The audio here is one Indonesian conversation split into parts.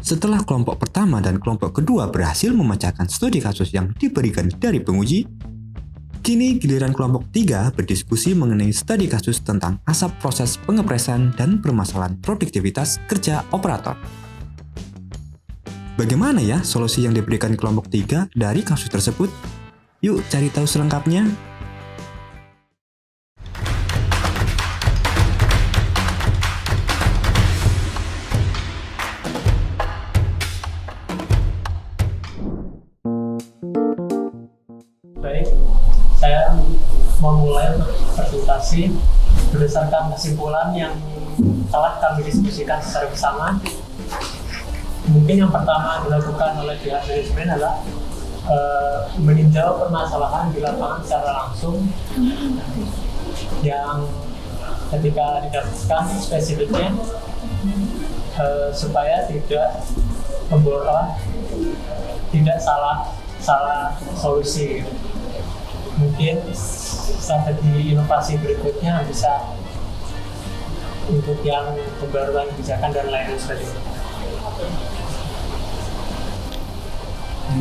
Setelah kelompok pertama dan kelompok kedua berhasil memecahkan studi kasus yang diberikan dari penguji, kini giliran kelompok 3 berdiskusi mengenai studi kasus tentang asap proses pengepresan dan permasalahan produktivitas kerja operator. Bagaimana ya solusi yang diberikan kelompok 3 dari kasus tersebut? Yuk cari tahu selengkapnya. Baik, saya memulai presentasi berdasarkan kesimpulan yang telah kami diskusikan secara bersama. Mungkin yang pertama dilakukan oleh pihak manajemen adalah meninjau permasalahan di lapangan secara langsung yang ketika didapatkan spesifiknya supaya tidak tidak salah solusi. Mungkin strategi inovasi berikutnya bisa untuk yang pembaruan kebijakan dan lain sebagainya.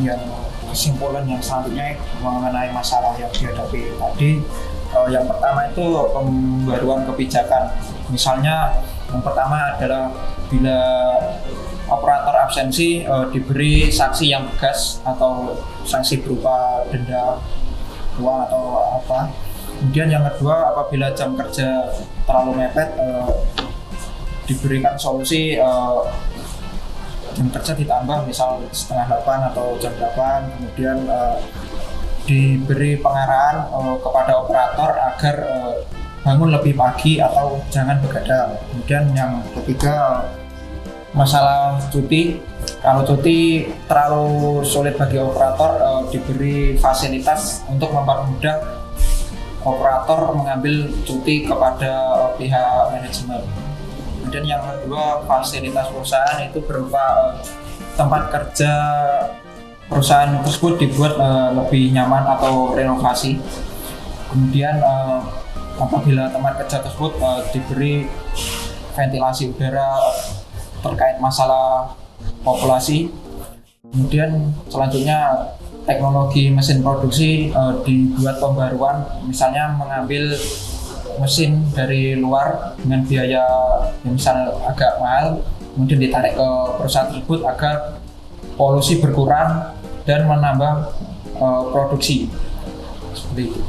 Yang kesimpulan yang selanjutnya mengenai masalah yang dihadapi tadi, yang pertama itu pembaruan kebijakan. Misalnya yang pertama adalah bila operator absensi diberi sanksi yang tegas atau sanksi berupa denda uang atau apa. Kemudian yang kedua, apabila jam kerja terlalu mepet, diberikan solusi jam kerja ditambah misal setengah 8 atau jam 8. Kemudian diberi pengarahan kepada operator agar bangun lebih pagi atau jangan begadang. Kemudian yang ketiga, masalah cuti. Kalau cuti terlalu sulit bagi operator, diberi fasilitas untuk mempermudah operator mengambil cuti kepada pihak manajemen. Kemudian yang kedua, fasilitas perusahaan itu berupa tempat kerja perusahaan tersebut dibuat lebih nyaman atau renovasi. Kemudian apabila tempat kerja tersebut diberi ventilasi udara terkait masalah populasi. Kemudian selanjutnya, teknologi mesin produksi dibuat pembaruan, misalnya mengambil mesin dari luar dengan biaya yang misal agak mahal, kemudian ditarik ke perusahaan tersebut agar polusi berkurang dan menambah produksi seperti itu.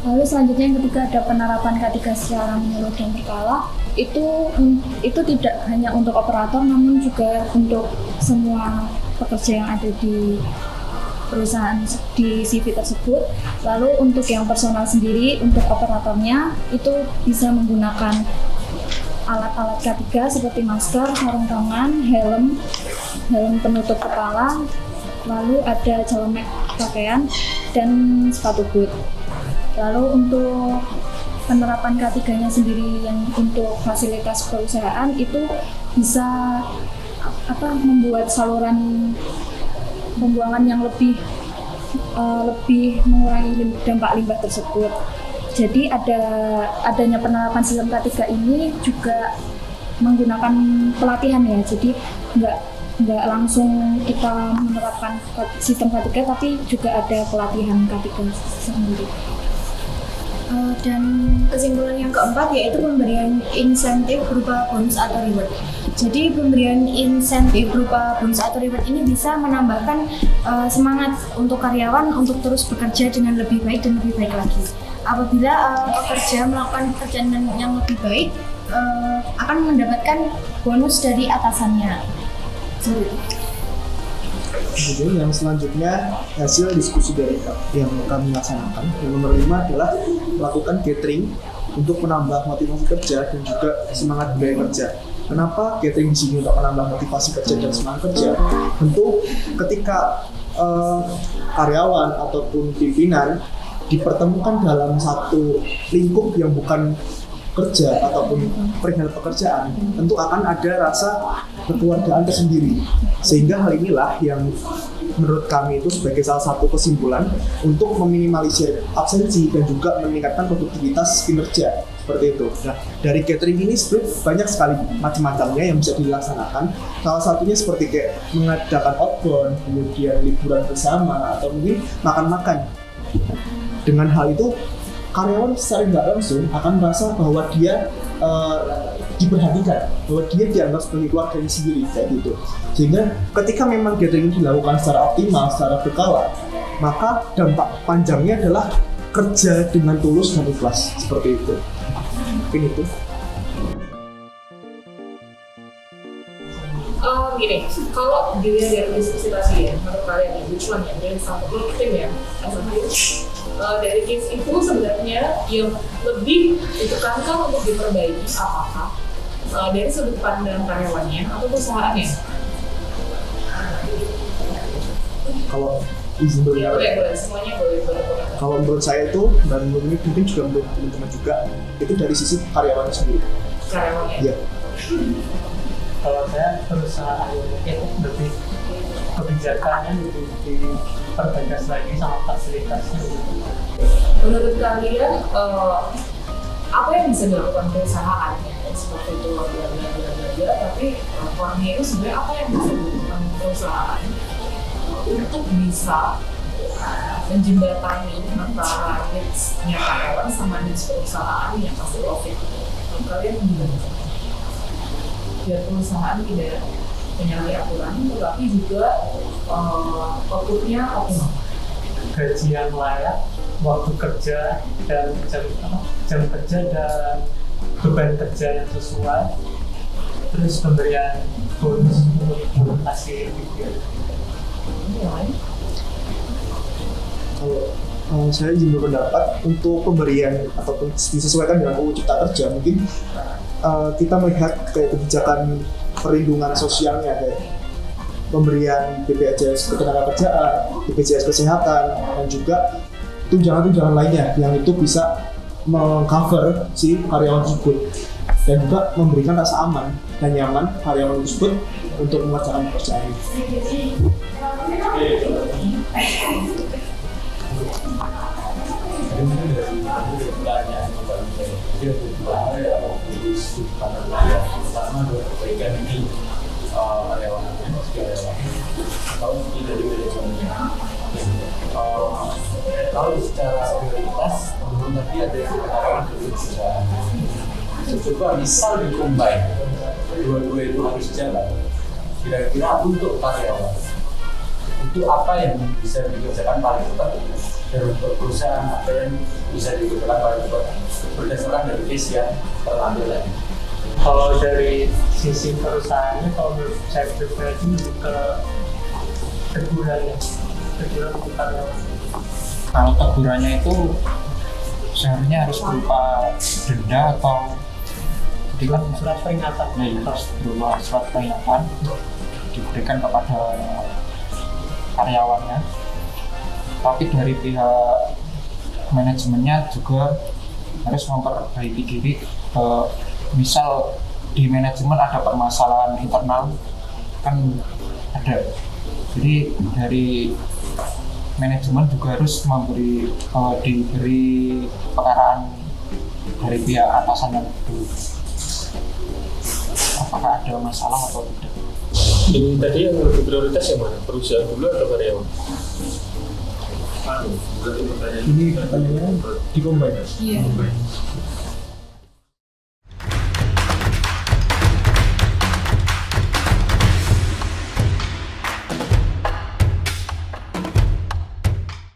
Lalu selanjutnya yang ketiga ada penerapan K3 secara menyeluruh dan berkala. Itu tidak hanya untuk operator namun juga untuk semua pekerja yang ada di perusahaan di CV tersebut. Lalu untuk yang personal sendiri, untuk operatornya itu bisa menggunakan alat-alat K3 seperti masker, sarung tangan, helm penutup kepala, lalu ada celemek pakaian dan sepatu boot. Lalu untuk penerapan K3-nya sendiri yang untuk fasilitas perusahaan itu bisa membuat saluran pembuangan yang lebih mengurangi dampak limbah tersebut. Jadi adanya penerapan sistem K3 ini juga menggunakan pelatihan ya. Jadi nggak langsung kita menerapkan sistem K3 tapi juga ada pelatihan K3 sendiri. Dan kesimpulan yang keempat yaitu pemberian insentif berupa bonus atau reward. Jadi pemberian insentif berupa bonus atau reward ini bisa menambahkan semangat untuk karyawan untuk terus bekerja dengan lebih baik dan lebih baik lagi. Apabila pekerja melakukan pekerjaan yang lebih baik, akan mendapatkan bonus dari atasannya. Jadi yang selanjutnya hasil diskusi dari yang kami laksanakan. Yang nomor 5 adalah melakukan gathering untuk menambah motivasi kerja dan juga semangat budaya kerja. Kenapa gathering di sini untuk menambah motivasi kerja dan semangat kerja? Tentu ketika karyawan ataupun pimpinan dipertemukan dalam satu lingkup yang bukan kerja ataupun perihal pekerjaan, tentu akan ada rasa kekeluargaan tersendiri. Sehingga hal inilah yang menurut kami itu sebagai salah satu kesimpulan untuk meminimalisir absensi dan juga meningkatkan produktivitas kinerja seperti itu. Nah, dari catering ini sebenarnya banyak sekali macam-macamnya yang bisa dilaksanakan. Salah satunya seperti kayak mengadakan outbound, kemudian liburan bersama, atau mungkin makan-makan. Dengan hal itu, karyawan secara nggak langsung akan merasa bahwa dia diperhatikan, bahwa dia dianggap sebagai keluarganya sendiri kayak gitu. Sehingga ketika memang gathering dilakukan secara optimal, secara berkala, maka dampak panjangnya adalah kerja dengan tulus dan ikhlas seperti itu. Mungkin itu. Gini, kalau dilihat dari diskusi tadi ya, menurut kalian ya, which one ya, dari satu tim ya, dari case itu sebenarnya yang lebih ditekankan untuk diperbaiki apakah dari sudut pandang karyawannya atau perusahaannya? Kalau izin Ya boleh, semuanya boleh. Kalau menurut saya itu, dan mungkin juga menurut teman-teman juga, itu dari sisi karyawannya sendiri. Karyawannya? Iya. Kalau saya perusahaan mungkin lebih kebijakannya lebih dipertegas lagi sama fasilitasnya. Menurut kalian apa yang bisa dilakukan perusahaan ya seperti itu bla tapi laporannya itu sebenarnya apa yang bisa dilakukan perusahaan untuk bisa menjembatani antara needs-nya karyawan sama needs perusahaan yang pasti profit. Kalian gimana? Biar perusahaan tidak menyalahi aturan, tetapi juga output-nya optimal. Gaji yang layak, waktu kerja dan jam kerja dan beban kerja yang sesuai, terus pemberian bonus untuk hasil video. Kalau saya izin berpendapat untuk pemberian ataupun disesuaikan dengan UU Cipta Kerja, mungkin kita melihat kayak kebijakan perlindungan sosialnya kayak pemberian BPJS Ketenagakerjaan, BPJS Kesehatan, dan juga tunjangan-tunjangan lainnya yang itu bisa meng-cover si karyawan tersebut dan juga memberikan rasa aman dan nyaman karyawan tersebut untuk mengerjakan pekerjaan. Pertama adalah perbaikan ini karyawan atau tidak di manajemennya. Kalau secara prioritas, menurut tadi ada yang karyawan perusahaan. Coba misal dikombin, dua-dua itu harus jalan. Kira-kira untuk karyawan, itu apa yang bisa dikerjakan paling cepat? Dan untuk perusahaan apa yang bisa dikerjakan paling cepat? Berdasarkan dari case yang terlambat lagi. Kalau dari sisi perusahaannya, kalau menurut saya pribadi ke teguran untuk karyawan. Kalau tegurannya itu seharusnya harus berupa denda atau Surat peringatan. harus berupa surat peringatan diberikan kepada karyawannya. Tapi dari pihak manajemennya juga harus memperbaiki diri. Misal di manajemen ada permasalahan internal kan ada, jadi dari manajemen juga harus diberi pekaraan dari pihak atasannya dulu apakah ada masalah atau tidak. Ini tadi yang lebih prioritas yang mana? Perusahaan dulu atau karyawan? Ini pertanyaannya dikombin. Iya.